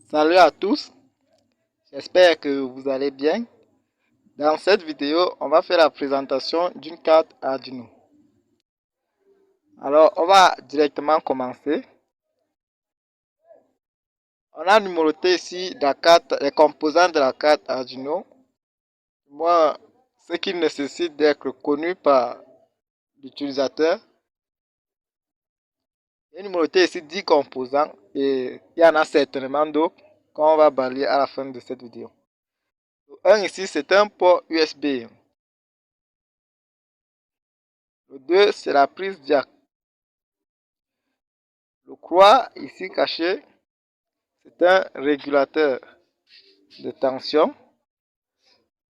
Salut à tous, j'espère que vous allez bien. Dans cette vidéo, on va faire la présentation d'une carte Arduino. Alors, on va directement commencer. On a numéroté ici la carte, les composants de la carte Arduino. Moi, ce qui nécessite d'être connu par l'utilisateur. Il y a numéroté ici 10 composants et il y en a certainement d'autres qu'on va balayer à la fin de cette vidéo. Un ici, c'est un port USB. Le 2, c'est la prise jack. Le croix ici caché, c'est un régulateur de tension.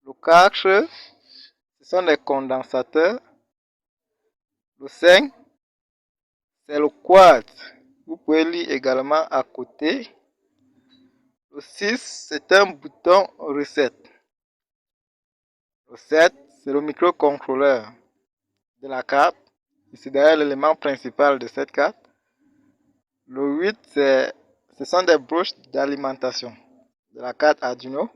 Le 4, ce sont des condensateurs. Le 5, c'est le quad. Vous pouvez lire également à côté. Le 6, c'est un bouton reset. Le 7, c'est le microcontrôleur de la carte. C'est d'ailleurs l'élément principal de cette carte. Le 8, ce sont des broches d'alimentation de la carte Arduino.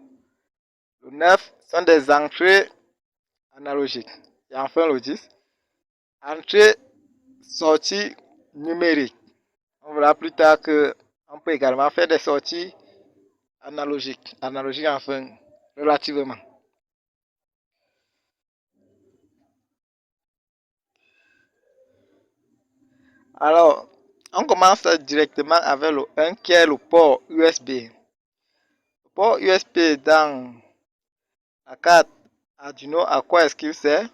Le 9 sont des entrées analogiques. Et enfin le 10, entrée sortie numérique. On verra plus tard que on peut également faire des sorties analogiques. Analogiques enfin, relativement. Alors, on commence directement avec le 1 qui est le port USB. Le port USB dans la carte Arduino, à quoi est-ce qu'il sert?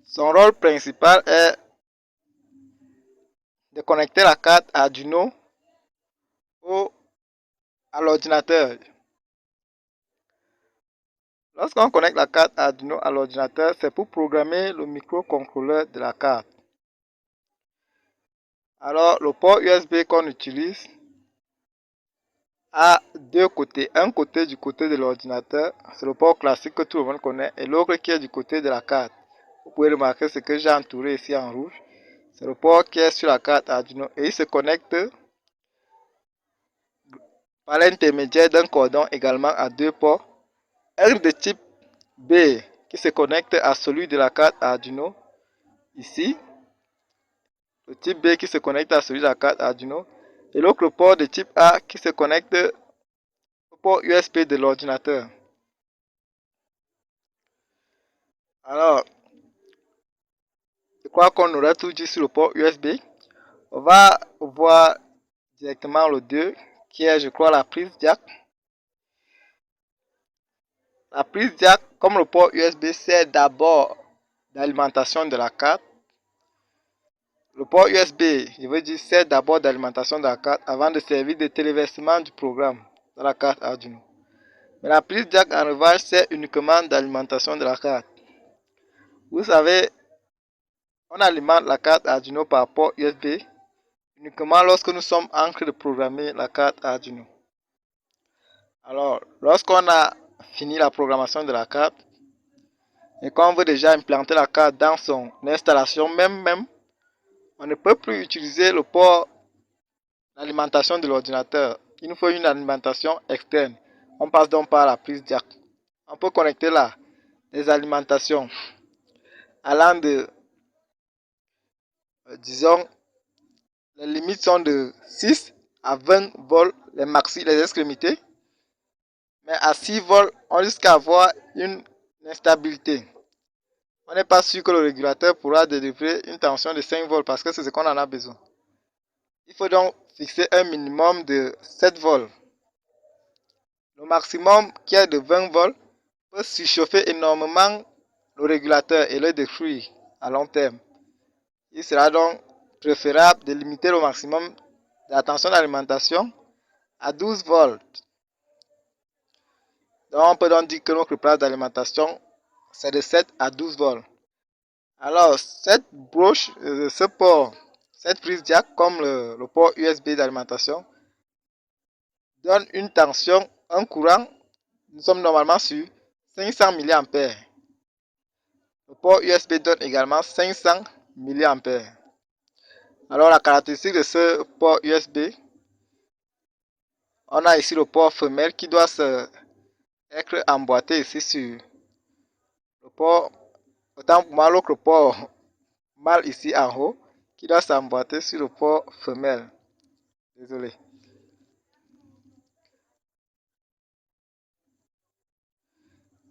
Son rôle principal est de connecter la carte Arduino à l'ordinateur. Lorsqu'on connecte la carte Arduino à l'ordinateur, c'est pour programmer le microcontrôleur de la carte. Alors, le port USB qu'on utilise a deux côtés. Un côté du côté de l'ordinateur, c'est le port classique que tout le monde connaît, et l'autre qui est du côté de la carte. Vous pouvez remarquer ce que j'ai entouré ici en rouge. C'est le port qui est sur la carte Arduino et il se connecte par l'intermédiaire d'un cordon également à deux ports. Un de type B qui se connecte à celui de la carte Arduino ici. Le type B qui se connecte à celui de la carte Arduino. Et l'autre port de type A qui se connecte au port USB de l'ordinateur. Alors, je crois qu'on aura tout dit sur le port USB. On va voir directement le 2 qui est, je crois, la prise jack. La prise jack, comme le port USB, sert d'abord d'alimentation de la carte. Le port USB, je veux dire, sert d'abord d'alimentation de la carte avant de servir de téléversement du programme dans la carte Arduino. Mais la prise jack, en revanche, sert uniquement d'alimentation de la carte. Vous savez, on alimente la carte Arduino par port USB uniquement lorsque nous sommes en train de programmer la carte Arduino. Alors, lorsqu'on a fini la programmation de la carte et qu'on veut déjà implanter la carte dans son installation même, on ne peut plus utiliser le port d'alimentation de l'ordinateur. Il nous faut une alimentation externe. On passe donc par la prise jack. On peut connecter là des alimentations allant de, disons, les limites sont de 6 à 20 volts, les maxi, les extrémités. Mais à 6 volts, on risque d'avoir une instabilité. On n'est pas sûr que le régulateur pourra délivrer une tension de 5 volts parce que c'est ce qu'on en a besoin. Il faut donc fixer un minimum de 7 volts. Le maximum qui est de 20 volts peut surchauffer énormément le régulateur et le détruire à long terme. Il sera donc préférable de limiter le maximum de la tension d'alimentation à 12 volts. Donc on peut donc dire que notre place d'alimentation c'est de 7 à 12 volts. Alors cette broche, ce port, cette prise jack comme le port USB d'alimentation donne une tension, un courant, nous sommes normalement sur 500 mA. Le port USB donne également 500 mA. Alors la caractéristique de ce port USB, On a ici le port femelle qui doit être emboîté ici sur le port. Autant pour moi, l'autre port mâle ici en haut qui doit s'emboîter sur le port femelle. Désolé.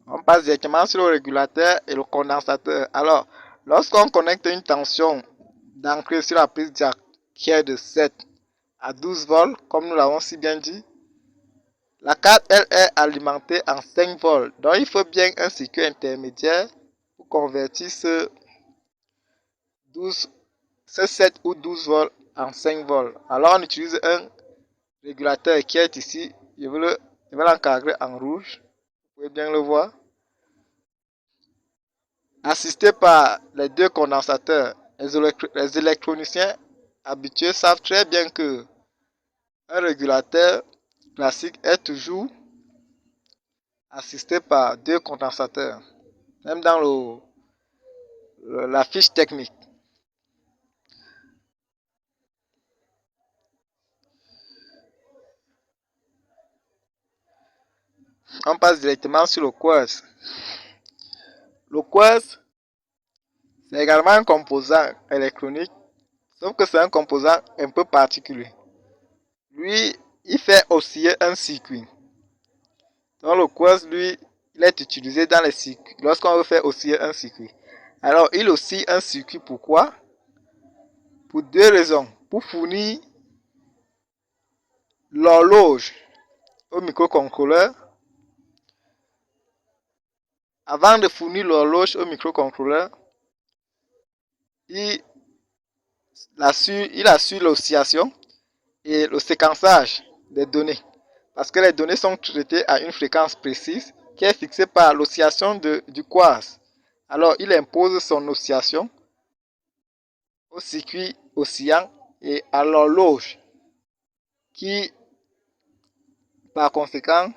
On passe directement sur le régulateur et le condensateur. Alors, lorsqu'on connecte une tension d'entrée sur la prise jack qui est de 7 à 12 volts, comme nous l'avons si bien dit, la carte, elle, est alimentée en 5 volts. Donc, il faut bien un circuit intermédiaire pour convertir ce 7 ou 12 volts en 5 volts. Alors, on utilise un régulateur qui est ici. Je vais l'encadrer en rouge. Vous pouvez bien le voir. Assisté par les deux condensateurs, les électroniciens habitués savent très bien que un régulateur classique est toujours assisté par deux condensateurs, même dans la fiche technique. On passe directement sur le quartz. Le quartz, c'est également un composant électronique, sauf que c'est un composant un peu particulier. Lui, il fait osciller un circuit. Donc le quartz, lui, il est utilisé dans les circuits, lorsqu'on veut faire osciller un circuit. Alors, il oscille un circuit, pourquoi? Pour deux raisons. Pour fournir l'horloge au microcontrôleur. Avant de fournir l'horloge au microcontrôleur, il assure l'oscillation et le séquençage des données. Parce que les données sont traitées à une fréquence précise qui est fixée par l'oscillation du quartz. Alors, il impose son oscillation au circuit oscillant et à l'horloge qui, par conséquent,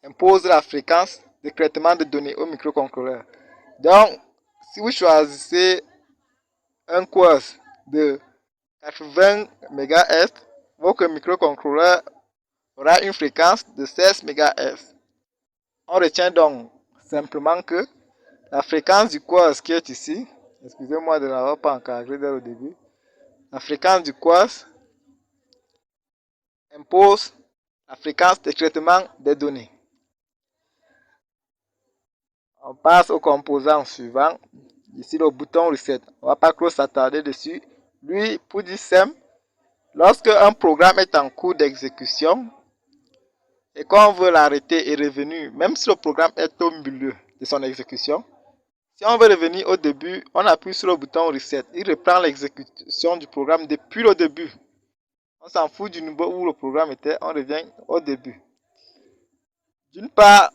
impose la fréquence de traitement de données au microcontrôleur. Donc, si vous choisissez un quartz de 80 MHz, votre microcontrôleur aura une fréquence de 16 MHz. On retient donc simplement que la fréquence du quartz qui est ici, excusez-moi de n'avoir pas encadré dès le début, la fréquence du quartz impose la fréquence de traitement des données. On passe au composant suivant. Ici, le bouton Reset. On ne va pas trop s'attarder dessus. Lui, pour dire simple, lorsque un programme est en cours d'exécution et qu'on veut l'arrêter et revenir, même si le programme est au milieu de son exécution, si on veut revenir au début, on appuie sur le bouton Reset. Il reprend l'exécution du programme depuis le début. On s'en fout du niveau où le programme était, on revient au début. D'une part,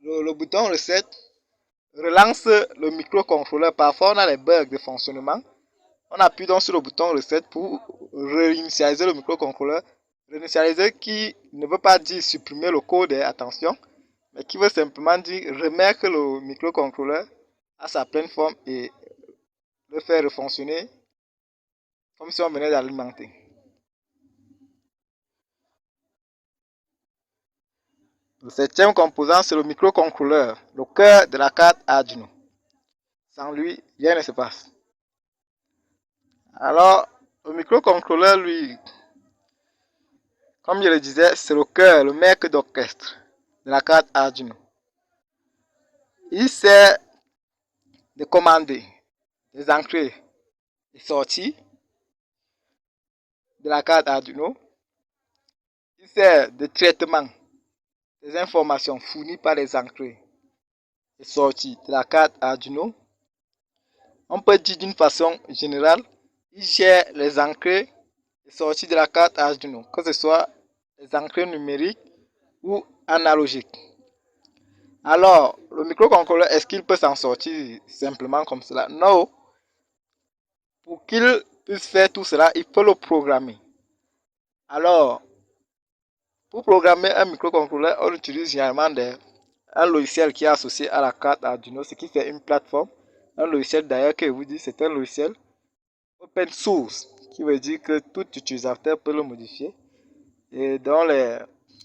le bouton Reset relance le microcontrôleur. Parfois, on a les bugs de fonctionnement. On appuie donc sur le bouton Reset pour réinitialiser le microcontrôleur. Réinitialiser qui ne veut pas dire supprimer le code, attention, mais qui veut simplement dire remettre le microcontrôleur à sa pleine forme et le faire refonctionner comme si on venait d'alimenter. Le septième composant, c'est le microcontrôleur, le cœur de la carte Arduino. Sans lui, rien ne se passe. Alors, le microcontrôleur, lui, comme je le disais, c'est le cœur, le maître d'orchestre de la carte Arduino. Il sert de commander les entrées et sorties de la carte Arduino. Il sert de traitement des informations fournies par les entrées et sorties de la carte Arduino. On peut dire d'une façon générale, il gère les entrées et sorties de la carte Arduino, que ce soit les entrées numériques ou analogiques. Alors, le microcontrôleur, est-ce qu'il peut s'en sortir simplement comme cela? Non. Pour qu'il puisse faire tout cela, il faut le programmer. Alors, pour programmer un microcontrôleur, on utilise généralement un logiciel qui est associé à la carte Arduino, ce qui fait une plateforme. Un logiciel d'ailleurs que je vous dis, c'est un logiciel open source, qui veut dire que tout utilisateur peut le modifier. et dont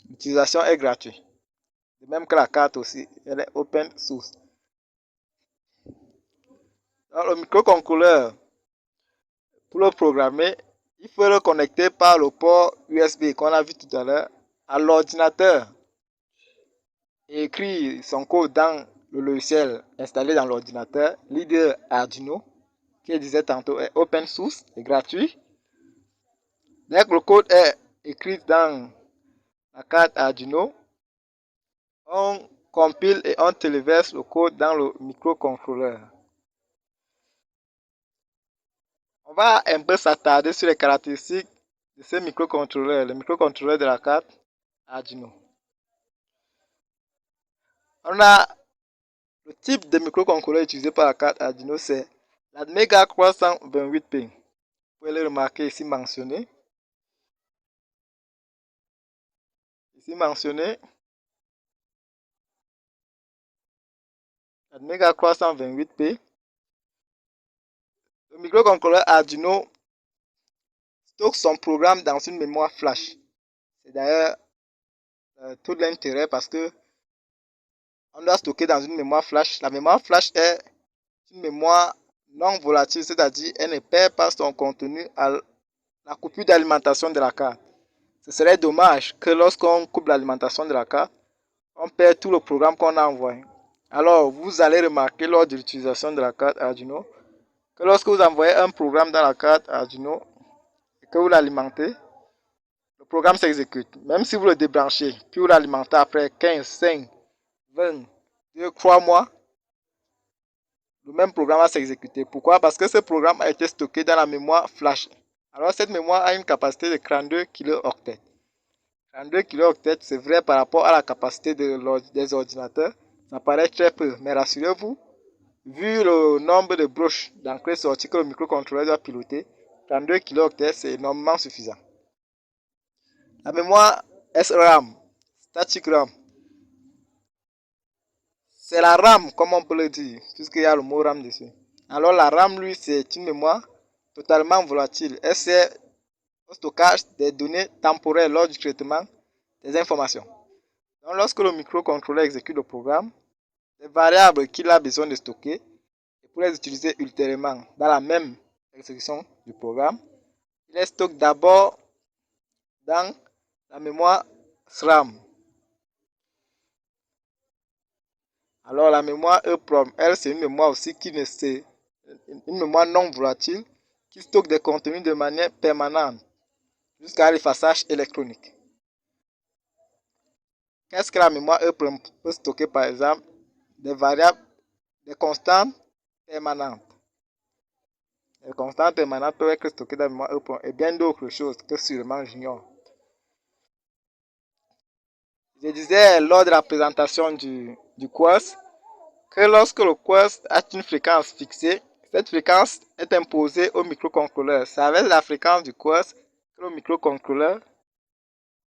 l'utilisation est gratuite. De même que la carte aussi, elle est open source. Dans le microcontrôleur, pour le programmer, il faut le connecter par le port USB qu'on a vu tout à l'heure à l'ordinateur et écrire son code dans le logiciel installé dans l'ordinateur, l'IDE Arduino, qui je disais tantôt est open source et gratuit. Dès que le code est écrit dans la carte Arduino, on compile et on téléverse le code dans le microcontrôleur. On va un peu s'attarder sur les caractéristiques de ce microcontrôleur, le microcontrôleur de la carte Arduino. On a le type de microcontrôleur utilisé par la carte Arduino, c'est la Mega 328P. Vous pouvez le remarquer ici mentionné. Ici mentionné, la Mega 328P. Le microcontrôleur Arduino stocke son programme dans une mémoire flash. C'est d'ailleurs tout l'intérêt parce que on doit stocker dans une mémoire flash. La mémoire flash est une mémoire non volatile, c'est-à-dire elle ne perd pas son contenu à la coupure d'alimentation de la carte. Ce serait dommage que lorsqu'on coupe l'alimentation de la carte, on perd tout le programme qu'on a envoyé. Alors, vous allez remarquer lors de l'utilisation de la carte Arduino que lorsque vous envoyez un programme dans la carte Arduino et que vous l'alimentez, le programme s'exécute. Même si vous le débranchez, puis vous l'alimentez après 15, 5, 20, 2, 3 mois, le même programme va s'exécuter. Pourquoi? Parce que ce programme a été stocké dans la mémoire flash. Alors, cette mémoire a une capacité de 32 kilooctets. 32 kilooctets, c'est vrai par rapport à la capacité des ordinateurs. Ça paraît très peu, mais rassurez-vous, vu le nombre de broches d'entrée sorties que le microcontrôleur doit piloter, 32 kilooctets, c'est énormément suffisant. La mémoire SRAM, Static RAM, c'est la RAM, comme on peut le dire, puisqu'il y a le mot RAM dessus. Alors la RAM, lui, c'est une mémoire totalement volatile. Elle sert au stockage des données temporelles lors du traitement des informations. Donc lorsque le microcontrôleur exécute le programme, les variables qu'il a besoin de stocker, et pour les utiliser ultérieurement dans la même exécution du programme, il les stocke d'abord dans la mémoire SRAM. Alors la mémoire EEPROM, elle, c'est une mémoire aussi qui ne c'est une mémoire non volatile qui stocke des contenus de manière permanente jusqu'à l'effaçage électronique. Qu'est-ce que la mémoire EEPROM peut stocker par exemple? Des variables, des constantes permanentes. Les constantes permanentes peuvent être stockées dans la mémoire EEPROM et bien d'autres choses que sûrement j'ignore. Je disais lors de la présentation du quartz que lorsque le quartz a une fréquence fixée, cette fréquence est imposée au microcontrôleur. C'est avec la fréquence du quartz que le microcontrôleur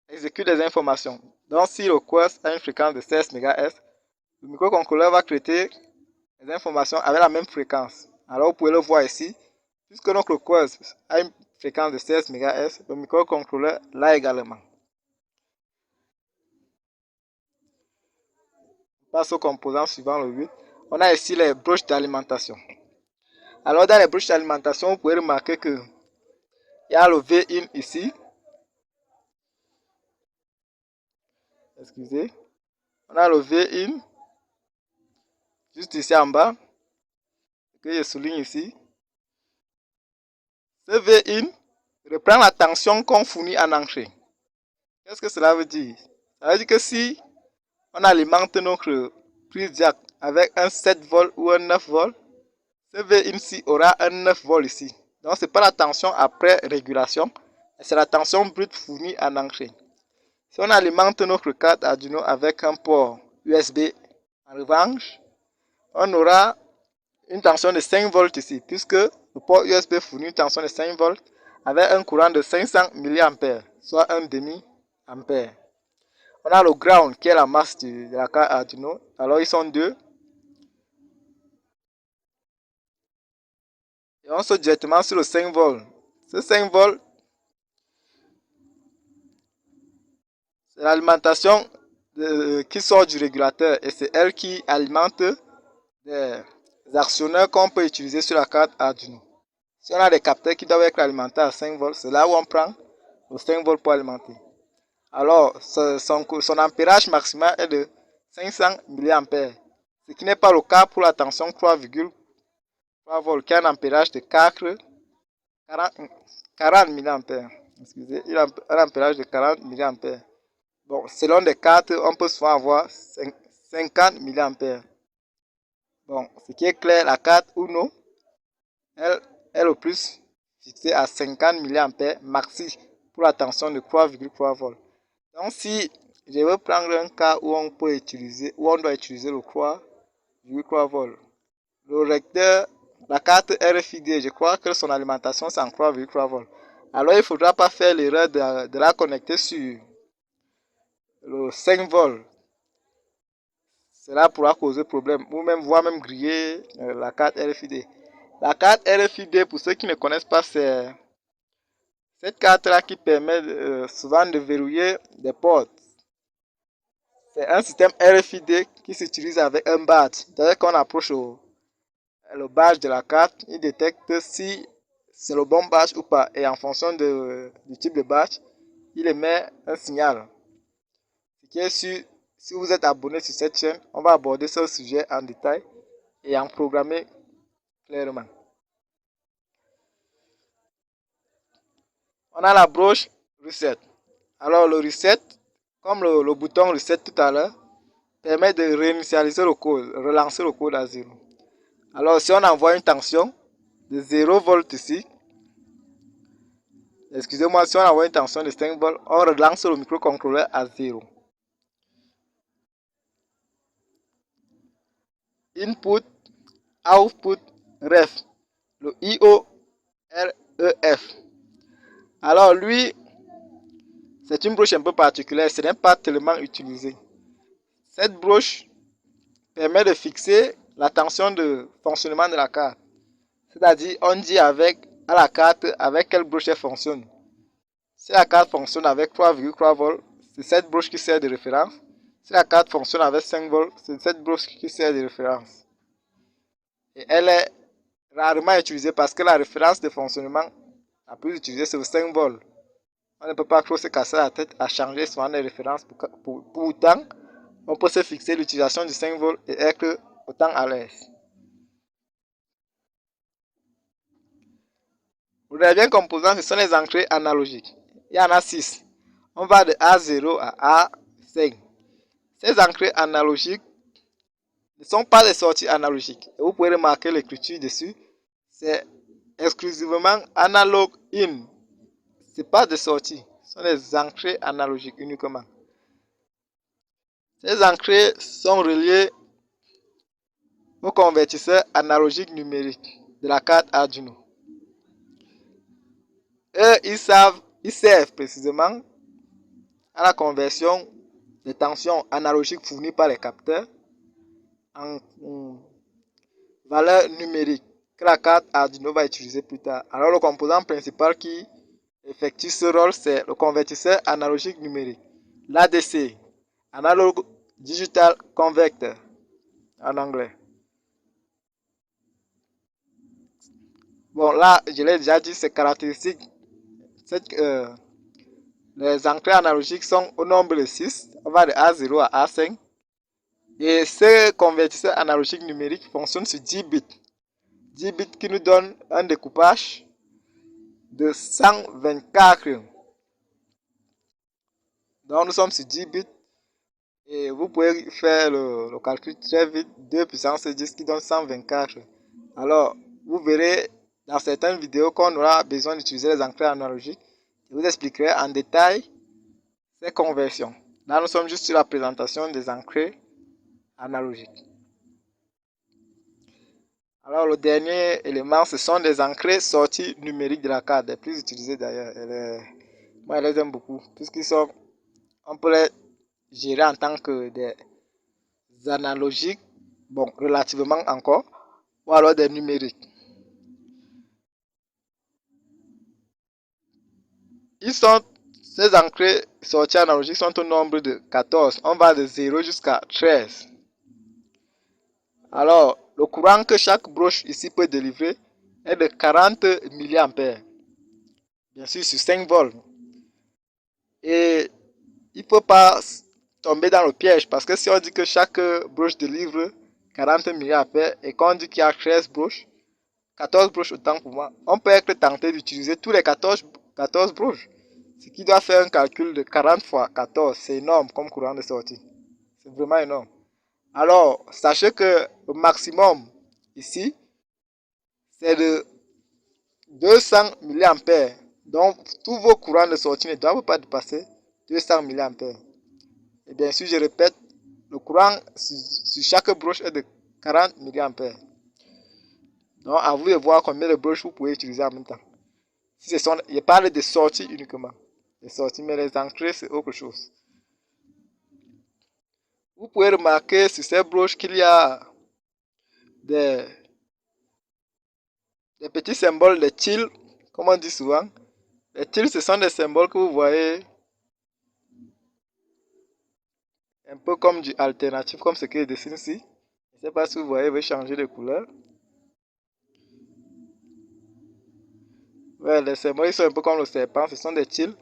exécute des informations. Donc si le quartz a une fréquence de 16 MHz, le microcontrôleur va traiter les informations avec la même fréquence. Alors vous pouvez le voir ici, puisque notre quartz a une fréquence de 16 MHz, le microcontrôleur l'a également. On passe au composant suivant, le 8. On a ici les broches d'alimentation. Alors dans les broches d'alimentation, vous pouvez remarquer que il y a le V-in ici. Excusez. On a le V-in juste ici en bas, que je souligne ici. Ce V-in reprend la tension qu'on fournit en entrée. Qu'est-ce que cela veut dire? Ça veut dire que si on alimente notre prise jack avec un 7 volts ou un 9 volts, ce V-in ici aura un 9 volts ici. Donc ce n'est pas la tension après régulation, c'est la tension brute fournie en entrée. Si on alimente notre carte Arduino avec un port USB, en revanche, on aura une tension de 5 volts ici, puisque le port USB fournit une tension de 5 volts avec un courant de 500 mA, soit un demi-ampère. On a le ground qui est la masse de la carte Arduino. Alors ils sont deux. Et on saute directement sur le 5 volts. Ce 5 volts C'est l'alimentation qui sort du régulateur et c'est elle qui alimente des actionneurs qu'on peut utiliser sur la carte Arduino. Si on a des capteurs qui doivent être alimentés à 5 volts, c'est là où on prend le 5 volts pour alimenter. Alors, son ampérage maximal est de 500 mA, ce qui n'est pas le cas pour la tension 3,3 volts, qui a un ampérage de 40 mA. Excusez, il a un ampérage de 40 mA. Bon, selon des cartes, on peut souvent avoir 50 mA. Bon, ce qui est clair, la carte Uno, elle est le plus fixée à 50 mA maxi pour la tension de 3,3 volts. Donc, si je veux prendre un cas où on doit utiliser le 3,3 volts, le recteur, la carte RFID, je crois que son alimentation c'est en 3,3 volts. Alors, il ne faudra pas faire l'erreur de la connecter sur le 5 volts. Cela pourra causer problème ou même voire même griller la carte RFID. La carte RFID, pour ceux qui ne connaissent pas, c'est cette carte-là qui permet souvent de verrouiller des portes. C'est un système RFID qui s'utilise avec un badge. Dès qu'on approche le badge de la carte, il détecte si c'est le bon badge ou pas. Et en fonction du type de badge, il émet un signal. Ce qui est sûr, si vous êtes abonné sur cette chaîne, on va aborder ce sujet en détail et en programmer clairement. On a la broche Reset. Alors le Reset, comme le bouton Reset tout à l'heure, permet de réinitialiser le code, relancer le code à 0. Alors si on envoie une tension de 0 volts ici, excusez-moi, si on envoie une tension de 5 volts, on relance le microcontrôleur à 0. Input, Output, Ref, le IOREF. Alors lui, c'est une broche un peu particulière, ce n'est pas tellement utilisé. Cette broche permet de fixer la tension de fonctionnement de la carte. C'est-à-dire, on dit à la carte avec quelle broche elle fonctionne. Si la carte fonctionne avec 3,3 volts, c'est cette broche qui sert de référence. Si la carte fonctionne avec 5 volts, c'est cette broche qui sert de référence. Et elle est rarement utilisée parce que la référence de fonctionnement la plus utilisée, c'est le 5 volts. On ne peut pas trop se casser la tête à changer souvent les références. Pourtant, on peut se fixer l'utilisation du 5 volts et être autant à l'aise. Les biens composants, ce sont les entrées analogiques. Il y en a 6. On va de A0 à A5. Ces entrées analogiques ne sont pas des sorties analogiques. Et vous pouvez remarquer l'écriture dessus. C'est exclusivement analog in. Ce n'est pas des sorties. Ce sont des entrées analogiques uniquement. Ces entrées sont reliées au convertisseur analogique numérique de la carte Arduino. Eux, ils servent précisément à la conversion des tensions analogiques fournies par les capteurs en valeur numérique que la carte Arduino va utiliser plus tard. Alors le composant principal qui effectue ce rôle, c'est le convertisseur analogique numérique, l'ADC, Analog Digital Converter en anglais. Bon là, je l'ai déjà dit, ces caractéristiques, les entrées analogiques sont au nombre de 6, on va de A0 à A5. Et ce convertisseur analogique numérique fonctionne sur 10 bits. 10 bits qui nous donnent un découpage de 124. Donc nous sommes sur 10 bits. Et vous pouvez faire le calcul très vite. 2 puissance 10 qui donne 124. Alors, vous verrez dans certaines vidéos qu'on aura besoin d'utiliser les entrées analogiques. Je vous expliquerai en détail ces conversions. Là, nous sommes juste sur la présentation des entrées analogiques. Alors, le dernier élément, ce sont des entrées sorties numériques de la carte, les plus utilisées d'ailleurs. Moi, je les aime beaucoup, puisqu'ils sont, on peut les gérer en tant que des analogiques, bon, relativement encore, ou alors des numériques. Ils sont Ces entrées sorties analogiques sont au nombre de 14. On va de 0 jusqu'à 13. Alors, le courant que chaque broche ici peut délivrer est de 40 mA. Bien sûr, sur 5 volts. Et il ne faut pas tomber dans le piège parce que si on dit que chaque broche délivre 40 mA et qu'on dit qu'il y a 13 broches, 14 broches autant pour moi, on peut être tenté d'utiliser tous les 14 broches. Ce qui doit faire un calcul de 40 fois 14. C'est énorme comme courant de sortie. C'est vraiment énorme. Alors, sachez que le maximum ici, c'est de 200 mA. Donc, tous vos courants de sortie ne doivent pas dépasser 200 mA. Et bien sûr, je répète, le courant sur chaque broche est de 40 mA. Donc, à vous de voir combien de broches vous pouvez utiliser en même temps. Si ce sont, je parle de sorties uniquement. Les sorties, mais les entrées, c'est autre chose. Vous pouvez remarquer sur ces broches qu'il y a des petits symboles de tilde, comme on dit souvent. Les tildes, ce sont des symboles que vous voyez un peu comme du alternatif, comme ce que je dessine ici. Je ne sais pas si vous voyez, je vais changer de couleur. Ouais, les symboles, ils sont un peu comme le serpent, ce sont des tildes.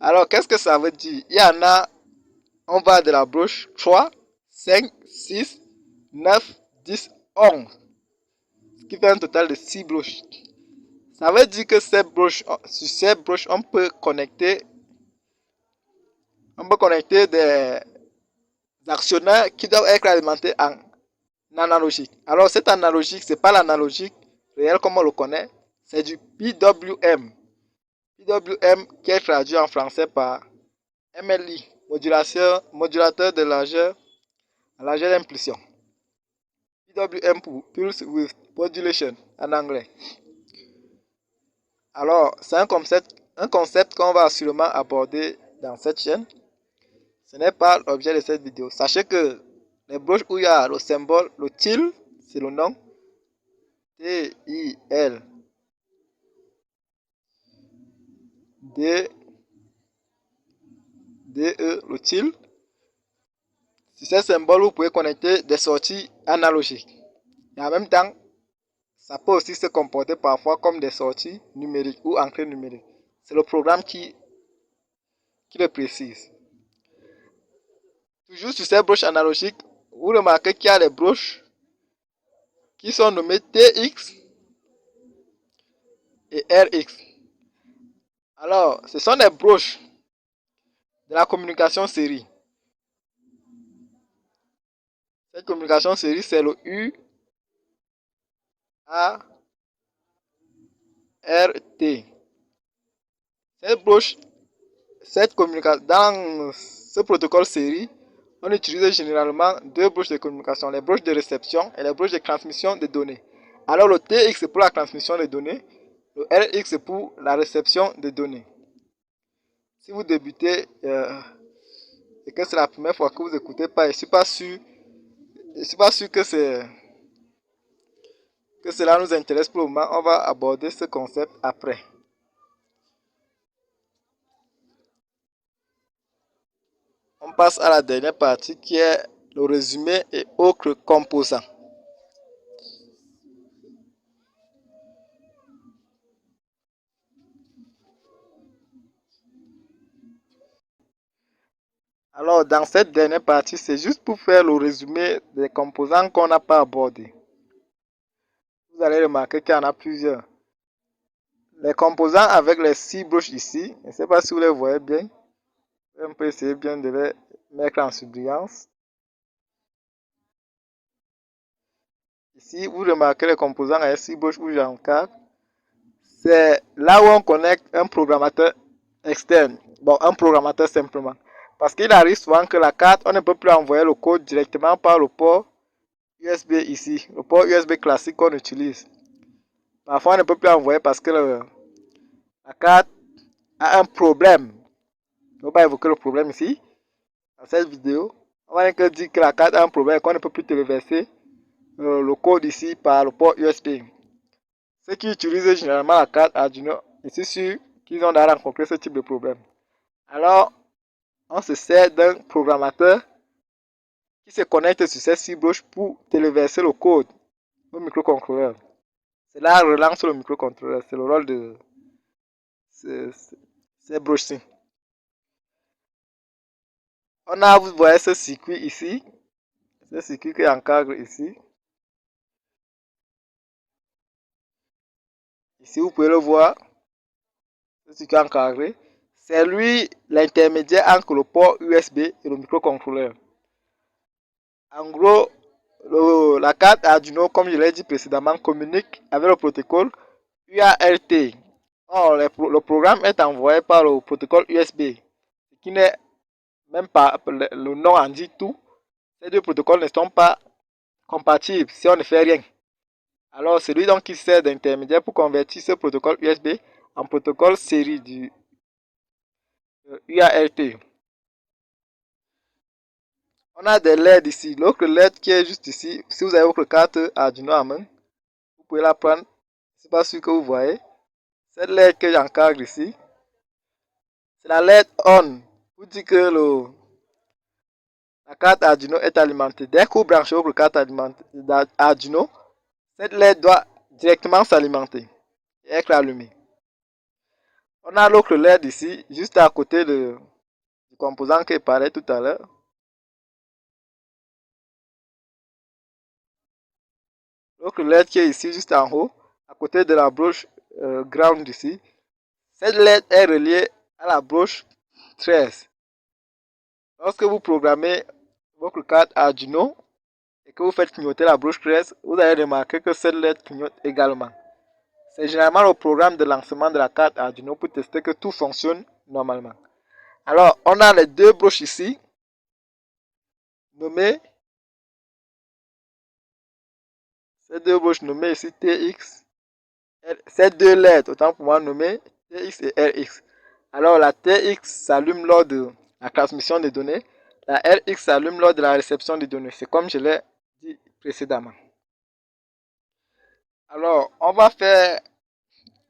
Alors, qu'est-ce que ça veut dire? Il y en a, on va de la broche 3, 5, 6, 9, 10, 11. Ce qui fait un total de 6 broches. Ça veut dire que sur ces broches, on peut connecter des actionnaires qui doivent être alimentés en analogique. Alors, cet analogique, ce n'est pas l'analogique réel comme on le connaît, c'est du PWM. PWM qui est traduit en français par MLI, modulateur de largeur d'impulsion. PWM pour Pulse with Modulation en anglais. Alors, c'est un concept qu'on va sûrement aborder dans cette chaîne. Ce n'est pas l'objet de cette vidéo. Sachez que les broches où il y a le symbole, le TIL, c'est le nom. T-I-L. D-E, le TIL. Sur ces symboles, vous pouvez connecter des sorties analogiques. Et en même temps, ça peut aussi se comporter parfois comme des sorties numériques ou entrées numériques. C'est le programme qui le précise. Toujours sur ces broches analogiques, vous remarquez qu'il y a des broches qui sont nommées TX et RX. Alors, ce sont des broches de la communication série. Cette communication série, c'est le UART. Dans ce protocole série, on utilise généralement deux broches de communication, les broches de réception et les broches de transmission de données. Alors le TX c'est pour la transmission des données, le RX c'est pour la réception des données. Si vous débutez et que c'est la première fois que vous écoutez pas, je suis pas sûr que cela nous intéresse pour le moment. On va aborder ce concept après. On passe à la dernière partie qui est le résumé et autres composants. Alors, dans cette dernière partie, c'est juste pour faire le résumé des composants qu'on n'a pas abordés. Vous allez remarquer qu'il y en a plusieurs. Les composants avec les 6 broches ici, je ne sais pas si vous les voyez bien. On peut essayer bien de les mettre en surbrillance. Ici, vous remarquez les composants avec 6 broches rouges en 4. C'est là où on connecte un programmateur externe. Bon, un programmateur simplement. Parce qu'il arrive souvent que la carte, on ne peut plus envoyer le code directement par le port USB ici. Le port USB classique qu'on utilise. Parfois, on ne peut plus envoyer parce que la carte a un problème. On ne va pas évoquer le problème ici. Dans cette vidéo, on va dire que la carte a un problème et qu'on ne peut plus téléverser le code ici par le port USB. Ceux qui utilisent généralement la carte Arduino, je suis sûr qu'ils ont déjà rencontré ce type de problème. Alors, on se sert d'un programmateur qui se connecte sur ces 6 broches pour téléverser le code au microcontrôleur. Cela relance le microcontrôleur. C'est le rôle de ces broches-ci. On a, vous voyez ce circuit ici. Ce circuit qui encadre ici. Ici, vous pouvez le voir. Ce circuit encadré. C'est lui l'intermédiaire entre le port USB et le microcontrôleur. En gros, la carte Arduino, comme je l'ai dit précédemment, communique avec le protocole UART. Or, le programme est envoyé par le protocole USB, qui n'est même pas, le nom en dit tout. Ces deux protocoles ne sont pas compatibles si on ne fait rien. Alors, c'est lui donc qui sert d'intermédiaire pour convertir ce protocole USB en protocole série du UART. On a des LED ici. L'autre LED qui est juste ici, si vous avez votre carte Arduino en main, vous pouvez la prendre. C'est pas sûr que vous voyez. Cette LED que j'encadre ici, c'est la LED ON. Vous dit que la carte Arduino est alimentée. Dès que vous branchez votre carte Arduino, cette LED doit directement s'alimenter et être allumée. On a l'autre LED ici, juste à côté du composant qui parlait tout à l'heure. L'autre LED qui est ici, juste en haut, à côté de la broche ground ici. Cette LED est reliée à la broche 13. Lorsque vous programmez votre carte Arduino et que vous faites clignoter la broche 13, vous allez remarquer que cette LED clignote également. C'est généralement le programme de lancement de la carte Arduino pour tester que tout fonctionne normalement. Alors, on a les deux broches ici, nommées, ces deux broches nommées ici TX, ces deux LED, autant pour moi nommées TX et RX. Alors, la TX s'allume lors de la transmission des données, la RX s'allume lors de la réception des données. C'est comme je l'ai dit précédemment. Alors, on va faire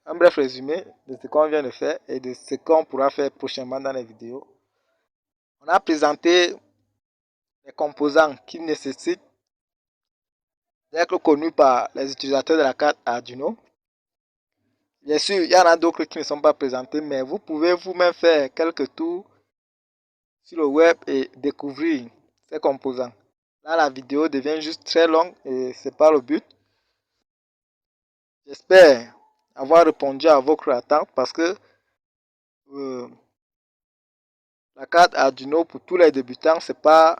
un bref résumé de ce qu'on vient de faire et de ce qu'on pourra faire prochainement dans les vidéos. On a présenté les composants qui nécessitent d'être connus par les utilisateurs de la carte Arduino. Bien sûr, il y en a d'autres qui ne sont pas présentés, mais vous pouvez vous-même faire quelques tours sur le web et découvrir ces composants. Là, la vidéo devient juste très longue et c'est pas le but. J'espère avoir répondu à votre attente parce que la carte Arduino pour tous les débutants, c'est pas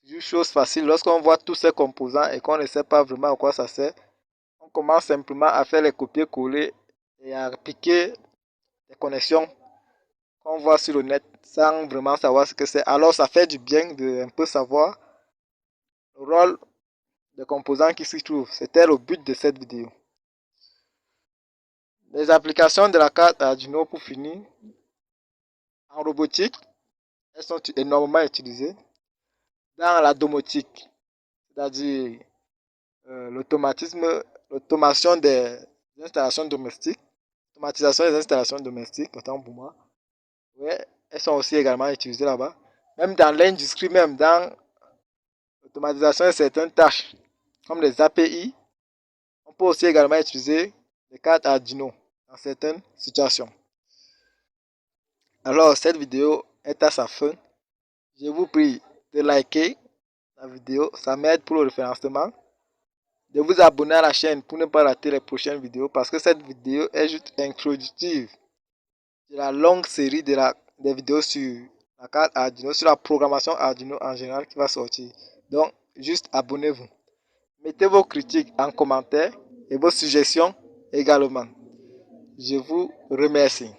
une chose facile. Lorsqu'on voit tous ces composants et qu'on ne sait pas vraiment à quoi ça sert, on commence simplement à faire les copier-coller et à appliquer les connexions qu'on voit sur le net sans vraiment savoir ce que c'est. Alors ça fait du bien de un peu savoir le rôle des composants qui s'y trouvent. C'était le but de cette vidéo. Les applications de la carte Arduino pour finir. En robotique, elles sont énormément utilisées. Dans la domotique, c'est-à-dire l'automation des installations domestiques, automatisation des installations domestiques, autant pour moi. Ouais, elles sont aussi également utilisées là-bas. Même dans l'industrie, même dans l'automatisation de certaines tâches, comme les API, on peut aussi également utiliser les cartes Arduino dans certaines situations. Alors, cette vidéo est à sa fin. Je vous prie de liker la vidéo, ça m'aide pour le référencement. De vous abonner à la chaîne pour ne pas rater les prochaines vidéos parce que cette vidéo est juste introductive de la longue série des vidéos sur la carte Arduino, sur la programmation Arduino en général qui va sortir. Donc, juste abonnez-vous. Mettez vos critiques en commentaire et vos suggestions également. Je vous remercie.